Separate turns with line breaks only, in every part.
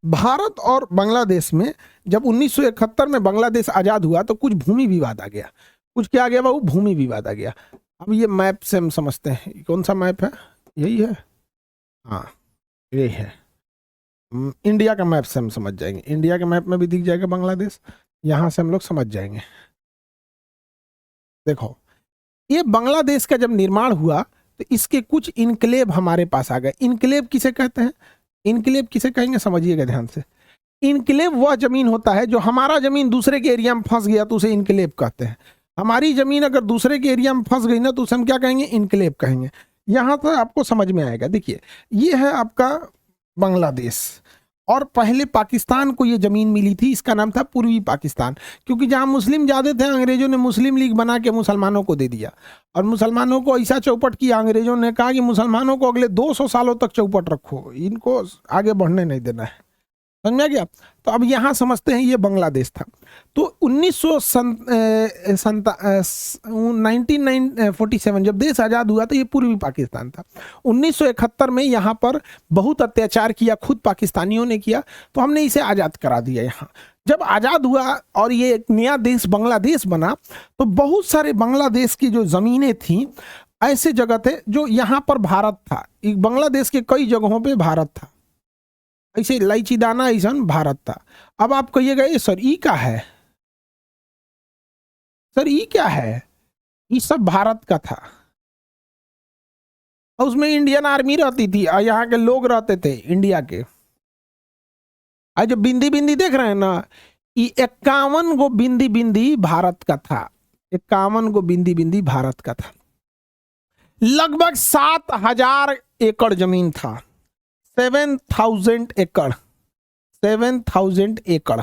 भारत और बांग्लादेश में जब 1971 में बांग्लादेश आजाद हुआ तो कुछ भूमि विवाद आ गया। कुछ क्या आ गया बाबू? भूमि विवाद आ गया। अब ये मैप से हम समझते हैं कौन सा मैप है, यही है, हाँ ये है। इंडिया का मैप से हम समझ जाएंगे, इंडिया के मैप में भी दिख जाएगा बांग्लादेश, यहां से हम लोग समझ जाएंगे। देखो ये बांग्लादेश का जब निर्माण हुआ तो इसके कुछ इनक्लेव हमारे पास आ गए। इनक्लेव किसे कहते हैं? इनक्लेव किसे कहेंगे समझिएगा ध्यान से। इनक्लेव वह जमीन होता है जो हमारा जमीन दूसरे के एरिया में फंस गया तो उसे इनक्लेव कहते हैं। हमारी जमीन अगर दूसरे के एरिया में फंस गई ना तो उसे हम क्या कहेंगे? इनक्लेव कहेंगे। यहां तो आपको समझ में आएगा। देखिए ये है आपका बांग्लादेश, और पहले पाकिस्तान को ये जमीन मिली थी, इसका नाम था पूर्वी पाकिस्तान, क्योंकि जहां मुस्लिम ज्यादा थे अंग्रेजों ने मुस्लिम लीग बना के मुसलमानों को दे दिया, और मुसलमानों को ऐसा चौपट किया अंग्रेजों ने, कहा कि मुसलमानों को अगले 200 सालों तक चौपट रखो, इनको आगे बढ़ने नहीं देना है। समझ में आ गया? तो अब यहाँ समझते हैं ये बांग्लादेश था। तो 1947 जब देश आज़ाद हुआ तो ये पूर्वी पाकिस्तान था। 1971 में यहाँ पर बहुत अत्याचार किया, खुद पाकिस्तानियों ने किया, तो हमने इसे आज़ाद करा दिया। यहाँ जब आज़ाद हुआ और ये एक नया देश बांग्लादेश बना तो बहुत सारे बांग्लादेश की जो ज़मीनें थीं ऐसे जगह थे जो यहाँ पर भारत था। बांग्लादेश के कई जगहों पर भारत था, ऐसे इलायची दाना ऐसा भारत था। अब आप कहिएगा ये सर ई क्या है, सर ई क्या है? ये सब भारत का था, और उसमें इंडियन आर्मी रहती थी और यहाँ के लोग रहते थे इंडिया के। आज जो बिंदी बिंदी देख रहे हैं ना, ये 51 गो बिंदी बिंदी भारत का था। 51 गो बिंदी बिंदी भारत का था। लगभग 7000 एकड़ जमीन था। 7000 एकड़, 7000 एकड़।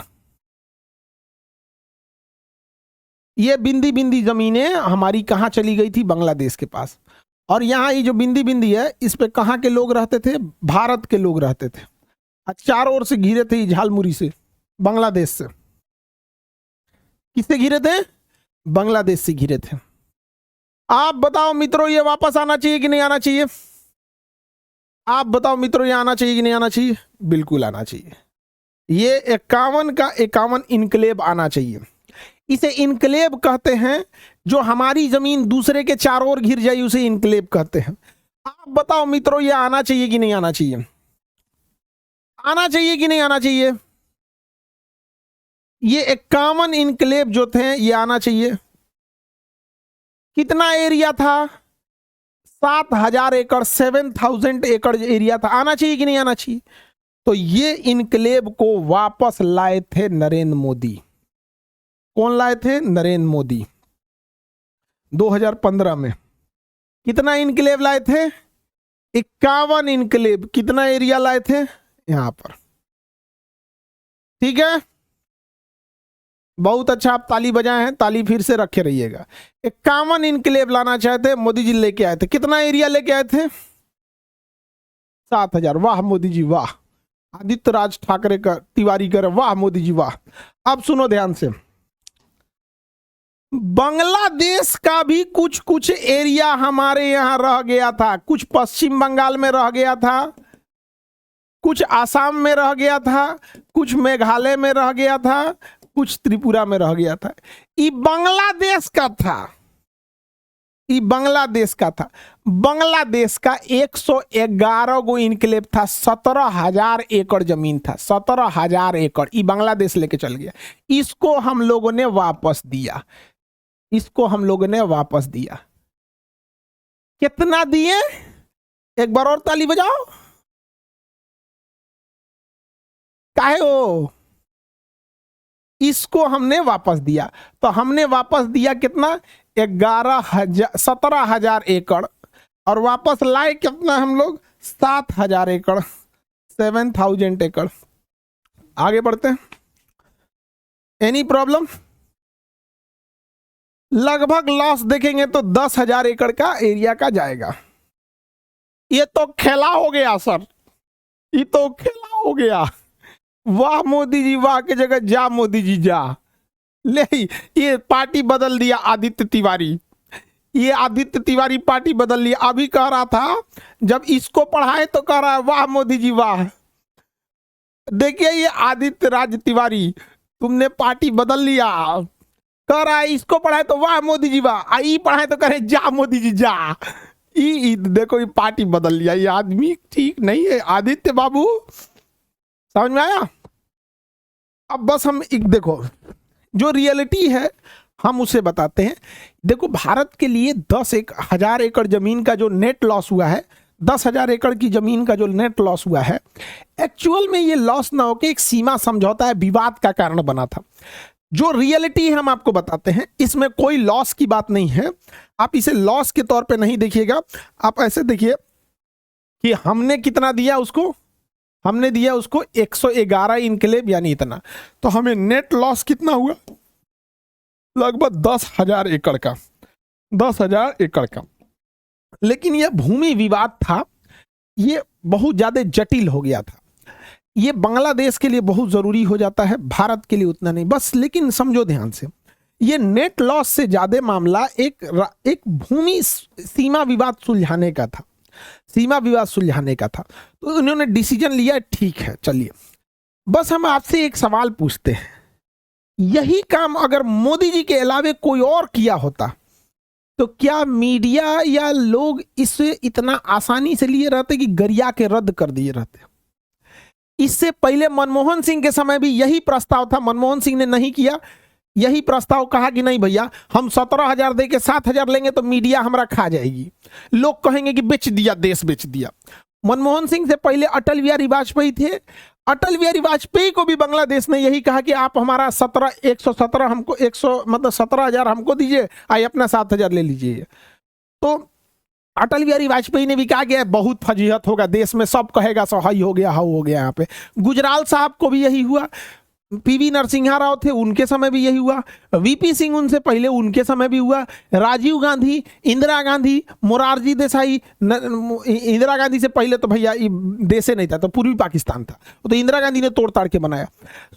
ये बिंदी बिंदी जमीनें हमारी कहाँ चली गई थी? बांग्लादेश के पास। और यहाँ ये जो बिंदी बिंदी है इस पे कहाँ के लोग रहते थे? भारत के लोग रहते थे। चारों ओर से घिरे थे झालमुरी से, बांग्लादेश से। किससे घिरे थे? बांग्लादेश से घिरे थे। आप बताओ मित्रों ये वापस आना चाहिए कि नहीं आना चाहिए? आप बताओ मित्रों ये आना चाहिए कि नहीं आना चाहिए? बिल्कुल आना चाहिए। ये 51 का 51 इनक्लेव आना चाहिए। इसे इनक्लेव कहते हैं। जो हमारी जमीन दूसरे के चारों ओर घिर जाए उसे इनक्लेव कहते हैं। आप बताओ मित्रों ये आना चाहिए कि नहीं आना चाहिए? आना चाहिए कि नहीं आना चाहिए? ये 51 इनक्लेव जो थे ये आना चाहिए। कितना एरिया था? 7000 एकड़, 7000 एकड़ एरिया था। आना चाहिए कि नहीं आना चाहिए? तो ये इनक्लेव को वापस लाए थे नरेंद्र मोदी। कौन लाए थे? नरेंद्र मोदी। 2015 में कितना इनक्लेव लाए थे? 51 इनक्लेव। कितना एरिया लाए थे? यहां पर। ठीक है, बहुत अच्छा, आप ताली बजाए हैं, ताली फिर से रखे रहिएगा। 51 इनक्लेव लाना चाहते मोदी जी, लेके आए थे। कितना एरिया लेके आए थे? 7000। वाह मोदी जी वाह। आदित्य राज ठाकरे का तिवारी कर, वाह मोदी जी वाह। अब सुनो ध्यान से, बांग्लादेश का भी कुछ कुछ एरिया हमारे यहां रह गया था। कुछ पश्चिम बंगाल में रह गया था, कुछ आसाम में रह गया था, कुछ मेघालय में रह गया था, कुछ त्रिपुरा में रह गया था। ये बांग्लादेश का था, ये बांग्लादेश का था। बांग्लादेश का 111 गो इनक्लेव था। 17000 एकड़ जमीन था। 17000 एकड़ ये बांग्लादेश लेके चल गया। इसको हम लोगों ने वापस दिया। इसको हम लोगों ने वापस दिया। कितना दिए? एक बार और ताली बजाओ। काहे हो? इसको हमने वापस दिया। तो हमने वापस दिया कितना? 17,000 एकड़। और वापस लाए कितना हम लोग? 7000 एकड़, 7000 एकड़। आगे बढ़ते हैं। Any problem? लगभग लॉस देखेंगे तो 10,000 एकड़ का एरिया का जाएगा। ये तो खेला हो गया सर, ये तो खेला हो गया। वाह मोदी जी वाह की जगह जा मोदी जी जा। ले ये पार्टी बदल दिया आदित्य तिवारी। ये आदित्य तिवारी पार्टी बदल लिया। अभी कह रहा था जब इसको पढ़ाए तो कह रहा है वाह मोदी जी वाह। देखिए ये आदित्य राज तिवारी, तुमने पार्टी बदल लिया। कह रहा है इसको पढ़ाए तो वाह मोदी जी वाह, ई पढ़ाए तो करे जा मोदी जी जा। देखो ये पार्टी बदल लिया, ये आदमी ठीक नहीं है आदित्य बाबू, समझ में आया। अब बस हम एक देखो जो रियलिटी है हम उसे बताते हैं। देखो भारत के लिए 10,000 एकड़ जमीन का जो नेट लॉस हुआ है, 10,000 एकड़ की जमीन का जो नेट लॉस हुआ है, एक्चुअल में ये लॉस ना होकर एक सीमा समझौता है, विवाद का कारण बना था। जो रियलिटी हम आपको बताते हैं, इसमें कोई लॉस की बात नहीं है। आप इसे लॉस के तौर पे नहीं देखिएगा, आप ऐसे देखिए कि हमने कितना दिया उसको, हमने दिया उसको 111 इनकलेब यानी इतना, तो हमें नेट लॉस कितना हुआ, लगभग 10,000 एकड़ का, 10,000 एकड़ का। लेकिन यह भूमि विवाद था, ये बहुत ज्यादा जटिल हो गया था। ये बांग्लादेश के लिए बहुत जरूरी हो जाता है, भारत के लिए उतना नहीं बस। लेकिन समझो ध्यान से, ये नेट लॉस से ज्यादा मामला एक भूमि सीमा विवाद सुलझाने का था, सीमा विवाद सुलझाने का था। तो उन्होंने डिसीजन लिया, ठीक है चलिए। बस हम आपसे एक सवाल पूछते हैं, यही काम अगर मोदी जी के अलावे कोई और किया होता तो क्या मीडिया या लोग इसे इतना आसानी से लिए रहते कि गरिया के रद्द कर दिए रहते। इससे पहले मनमोहन सिंह के समय भी यही प्रस्ताव था, मनमोहन सिंह ने नहीं किया, यही प्रस्ताव कहा कि नहीं भैया हम 17,000 दे के 7,000 लेंगे तो मीडिया हमारा खा जाएगी, लोग कहेंगे कि बेच दिया, देश बेच दिया। मनमोहन सिंह से पहले अटल बिहारी वाजपेयी थे, अटल बिहारी वाजपेयी को भी बांग्लादेश ने यही कहा कि आप हमारा 117 हमको 100 मतलब 17,000 हमको दीजिए, आइए अपना 7,000 ले लीजिए। तो अटल बिहारी वाजपेयी ने भी कहा कि बहुत फजीहत होगा देश में, सब कहेगा सो हाई हो गया, हाउ हो गया। यहाँ पे गुजराल साहब को भी यही हुआ, पीवी नरसिम्हा राव थे उनके समय भी यही हुआ, वीपी सिंह उनसे पहले उनके समय भी हुआ, राजीव गांधी, इंदिरा गांधी, मोरारजी देसाई। इंदिरा गांधी से पहले तो भैया देश नहीं था, तो पूर्वी पाकिस्तान था, तो इंदिरा गांधी ने तोड़ ताड़ के बनाया।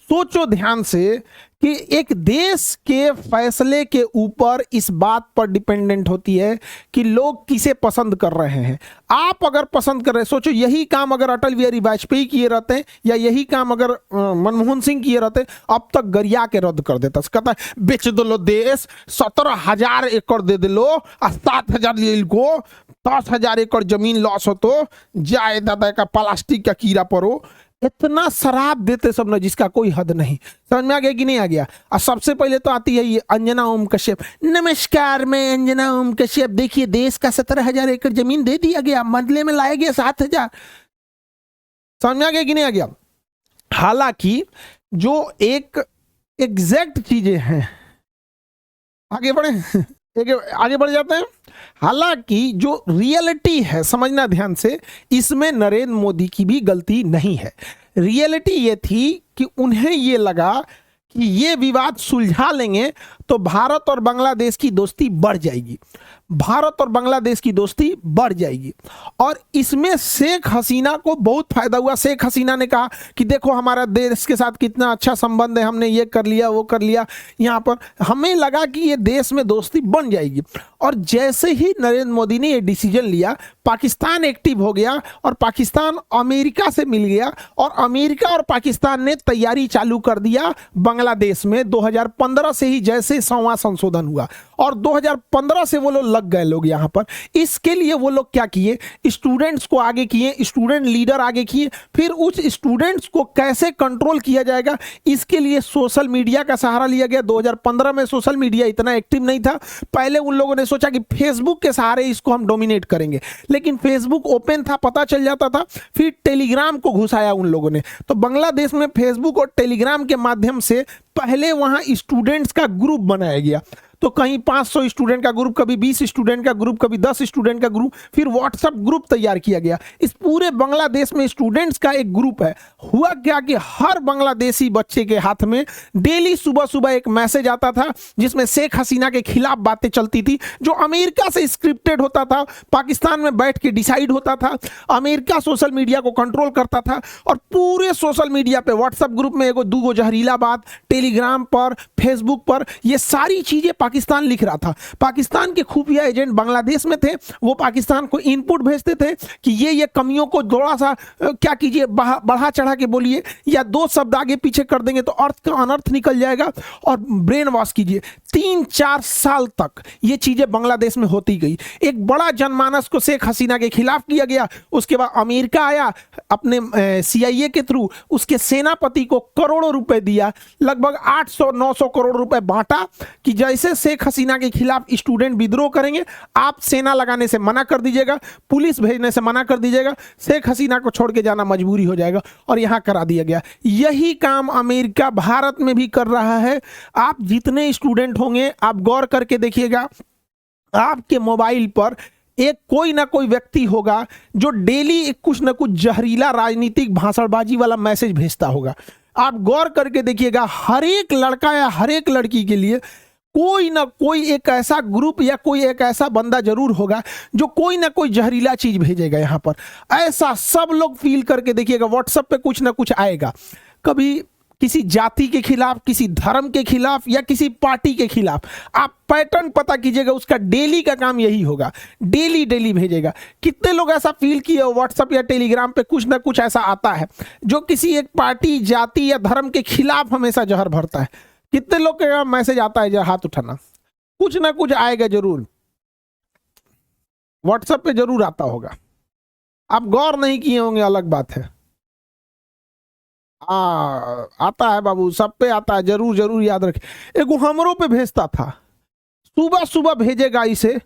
सोचो ध्यान से कि एक देश के फैसले के ऊपर इस बात पर डिपेंडेंट होती है कि लोग किसे पसंद कर रहे हैं। आप अगर पसंद कर रहे हैं, सोचो यही काम अगर अटल बिहारी वाजपेयी किए रहते हैं या यही काम अगर मनमोहन सिंह किए रहते, अब तक गरिया के रद्द कर देता। कहता है बेच दो लो देश, 17,000 एकड़ दे दे लो, 7,000 ले लो, 10,000 एकड़ जमीन लॉस हो तो जाए दादा का प्लास्टिक का कीड़ा परो। इतना शराब देते सब ना जिसका कोई हद नहीं। समझ में आ गया कि नहीं आ गया। और सबसे पहले तो आती है ये अंजना ओम कश्यप। नमस्कार, मैं अंजना ओम कश्यप। देखिए देश का 17,000 एकड़ जमीन दे दिया गया, बदले में लाया गया 7,000। समझ में आ गया कि नहीं आ गया। हालांकि जो एक एग्जैक्ट चीजें हैं, आगे बढ़ जाते हैं। हालांकि जो रियलिटी है, समझना ध्यान से, इसमें नरेंद्र मोदी की भी गलती नहीं है। रियलिटी ये थी कि उन्हें ये लगा कि ये विवाद सुलझा लेंगे तो भारत और बांग्लादेश की दोस्ती बढ़ जाएगी, भारत और बांग्लादेश की दोस्ती बढ़ जाएगी। और इसमें शेख हसीना को बहुत फायदा हुआ। शेख हसीना ने कहा कि देखो हमारा देश के साथ कितना अच्छा संबंध है, हमने ये कर लिया वो कर लिया, यहाँ पर हमें लगा कि ये देश में दोस्ती बन जाएगी। और जैसे ही नरेंद्र मोदी ने ये डिसीजन लिया, पाकिस्तान एक्टिव हो गया और पाकिस्तान अमेरिका से मिल गया, और अमेरिका और पाकिस्तान ने तैयारी चालू कर दिया बांग्लादेश में। 2015 से ही जैसे 100वां संशोधन हुआ और 2015 से वो लोग लग गए लोग यहाँ पर। इसके लिए वो लोग क्या किए, स्टूडेंट्स को आगे किए, स्टूडेंट लीडर आगे किए। फिर उस स्टूडेंट्स को कैसे कंट्रोल किया जाएगा, इसके लिए सोशल मीडिया का सहारा लिया गया। 2015 में सोशल मीडिया इतना एक्टिव नहीं था। पहले उन लोगों ने सोचा कि फेसबुक के सहारे इसको हम डोमिनेट करेंगे, लेकिन फेसबुक ओपन था, पता चल जाता था। फिर टेलीग्राम को घुसाया उन लोगों ने। तो बांग्लादेश में फेसबुक और टेलीग्राम के माध्यम से पहले वहां स्टूडेंट्स का ग्रुप बनाया गया। तो कहीं 500 स्टूडेंट का ग्रुप, कभी 20 स्टूडेंट का ग्रुप, कभी 10 स्टूडेंट का ग्रुप, फिर व्हाट्सएप ग्रुप तैयार किया गया। इस पूरे बांग्लादेश में स्टूडेंट्स का एक ग्रुप है। हुआ क्या कि हर बांग्लादेशी बच्चे के हाथ में डेली सुबह सुबह एक मैसेज आता था जिसमें शेख हसीना के खिलाफ बातें चलती थी, जो अमेरिका से स्क्रिप्टेड होता था, पाकिस्तान में बैठ के डिसाइड होता था। अमेरिका सोशल मीडिया को कंट्रोल करता था और पूरे सोशल मीडिया पे, व्हाट्सएप ग्रुप में एगो दूगो जहरीला बात, टेलीग्राम पर, फेसबुक पर, ये सारी चीजें पाकिस्तान लिख रहा था। पाकिस्तान के खुफिया एजेंट बांग्लादेश में थे, वो पाकिस्तान को इनपुट भेजते थे कि ये कमियों को थोड़ा सा क्या कीजिए, बढ़ा चढ़ा के बोलिए, या दो शब्द आगे पीछे कर देंगे तो अर्थ का अनर्थ निकल जाएगा, और ब्रेन वॉश कीजिए। 3-4 साल तक ये चीजें बांग्लादेश में होती गई। एक बड़ा जनमानस को शेख हसीना के खिलाफ किया गया। उसके बाद अमेरिका आया अपने CIA के थ्रू, उसके सेनापति को करोड़ों रुपए दिया, लगभग 800-900 करोड़ रुपए बांटा कि जैसे शेख हसीना के खिलाफ स्टूडेंट विद्रोह करेंगे, आप सेना लगाने से मना कर दीजिएगा, पुलिस भेजने से मना कर दीजिएगा, शेख हसीना को छोड़ के जाना मजबूरी हो जाएगा, और यहां करा दिया गया। यही काम अमेरिका भारत में भी कर रहा है। आप जितने स्टूडेंट होंगे, आप गौर करके देखिएगा, आपके मोबाइल पर एक कोई ना कोई व्यक्ति होगा जो डेली कुछ ना कुछ जहरीला राजनीतिक भाषणबाजी वाला मैसेज भेजता होगा। आप गौर करके देखिएगा, हर एक लड़का या हर एक लड़की के लिए कोई ना कोई एक ऐसा ग्रुप या कोई एक ऐसा बंदा जरूर होगा जो कोई ना कोई जहरीला चीज भेजेगा। यहां पर ऐसा सब लोग फील करके देखिएगा, व्हाट्सएप पे कुछ ना कुछ आएगा, कभी किसी जाति के खिलाफ, किसी धर्म के खिलाफ, या किसी पार्टी के खिलाफ। आप पैटर्न पता कीजिएगा, उसका डेली का काम यही होगा, डेली भेजेगा। कितने लोग ऐसा फील किए व्हाट्सएप या टेलीग्राम पे कुछ ना कुछ ऐसा आता है जो किसी एक पार्टी, जाति या धर्म के खिलाफ हमेशा जहर भरता है? कितने लोग का मैसेज आता है? जरा हाथ उठाना। कुछ ना कुछ आएगा जरूर, व्हाट्सएप पे जरूर आता होगा। आप गौर नहीं किए होंगे, अलग बात है। आता है बाबू, सब पे आता है, जरूर जरूर याद रखें। एक हमरों पे भेजता था, सुबह सुबह भेजेगा, इसे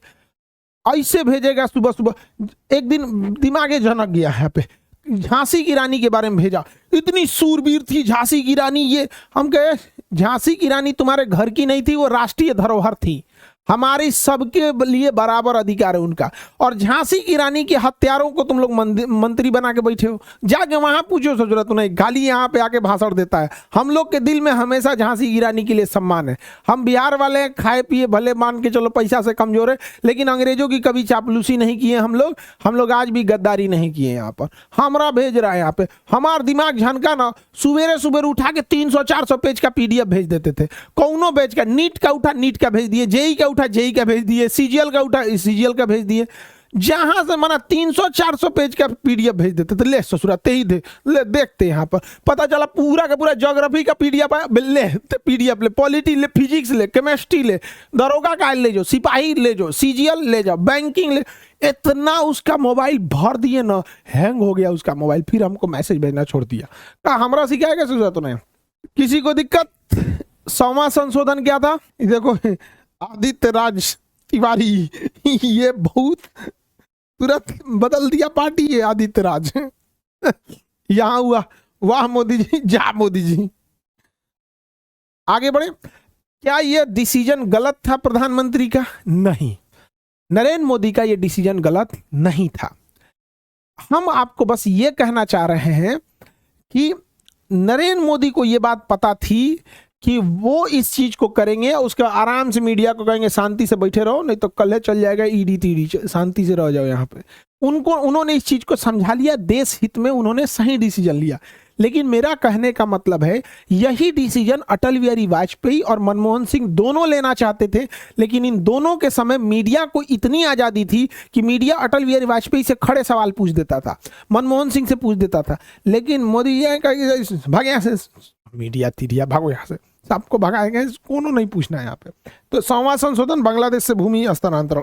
ऐसे भेजेगा सुबह सुबह। एक दिन दिमागे झनक गया यहाँ पे, झांसी की रानी के बारे में भेजा। इतनी सूरबीर थी झांसी की रानी। ये हम कहे, झांसी की रानी तुम्हारे घर की नहीं थी, वो राष्ट्रीय धरोहर थी, हमारी सबके लिए बराबर अधिकार है उनका। और झांसी की रानी के हत्यारों को तुम लोग मंत्री बना के बैठे हो। जाके वहां पूछो, जरूरत नहीं, खाली यहाँ पे आके भाषण देता है। हम लोग के दिल में हमेशा झांसी की रानी के लिए सम्मान है। हम बिहार वाले हैं, खाए पिए भले मान के चलो पैसा से कमजोर है, लेकिन अंग्रेजों की कभी चापलूसी नहीं किए हम लोग आज भी गद्दारी नहीं किए। यहाँ पर हमरा भेज रहा है, यहाँ पे हमारा दिमाग झनका ना, सुबेरे सुबेरे उठा के 300-400 पेज का PDF भेज देते थे। कौनो पेज का, नीट का उठा नीट का भेज दिए, जेई का जेई का भेज दिए, CGL का उठा CGL का भेज दिए। जहां से मना 300-400 पेज का PDF भेज देते थे। ले ससुराते ही दे, ले देखते यहाँ पर पता चला पूरा का पूरा ज्योग्राफी का PDF ले, PDF ले, पॉलिटी ले, फिजिक्स ले, केमिस्ट्री ले, दरोगा का ले जाओ, सिपाही ले जाओ, CGL ले जाओ, बैंकिंग ले। इतना उसका मोबाइल भर दिए ना, हैंग हो गया उसका मोबाइल। फिर हमको मैसेज भेजना छोड़ दिया, कहा हमरा सिखाएगा ससुरा नहीं। किसी को दिक्कत? 100वां संशोधन क्या था? देखो, आदित्य राज तिवारी, ये बहुत तुरंत बदल दिया पार्टी है आदित्य राज। यहां हुआ, वाह मोदी जी, जा मोदी जी। आगे बढ़े। क्या यह डिसीजन गलत था प्रधानमंत्री का? नहीं, नरेंद्र मोदी का यह डिसीजन गलत नहीं था। हम आपको बस ये कहना चाह रहे हैं कि नरेंद्र मोदी को यह बात पता थी कि वो इस चीज को करेंगे। उसका आराम से मीडिया को कहेंगे शांति से बैठे रहो, नहीं तो कल चल जाएगा ED शांति से रह जाओ यहाँ पे। उन्होंने इस चीज को समझा लिया, देश हित में उन्होंने सही डिसीजन लिया। लेकिन मेरा कहने का मतलब है, यही डिसीजन अटल बिहारी वाजपेयी और मनमोहन सिंह दोनों लेना चाहते थे, लेकिन इन दोनों के समय मीडिया को इतनी आजादी थी कि मीडिया अटल बिहारी वाजपेयी से खड़े सवाल पूछ देता था, मनमोहन सिंह से पूछ देता था। लेकिन मोदी जी भागे यहाँ से, मीडिया तीडिया भागो यहाँ से, सबको भगाएंगे, कोनो नहीं पूछना है यहाँ पे। तो 100वां संशोधन बांग्लादेश से भूमि हस्तांतरण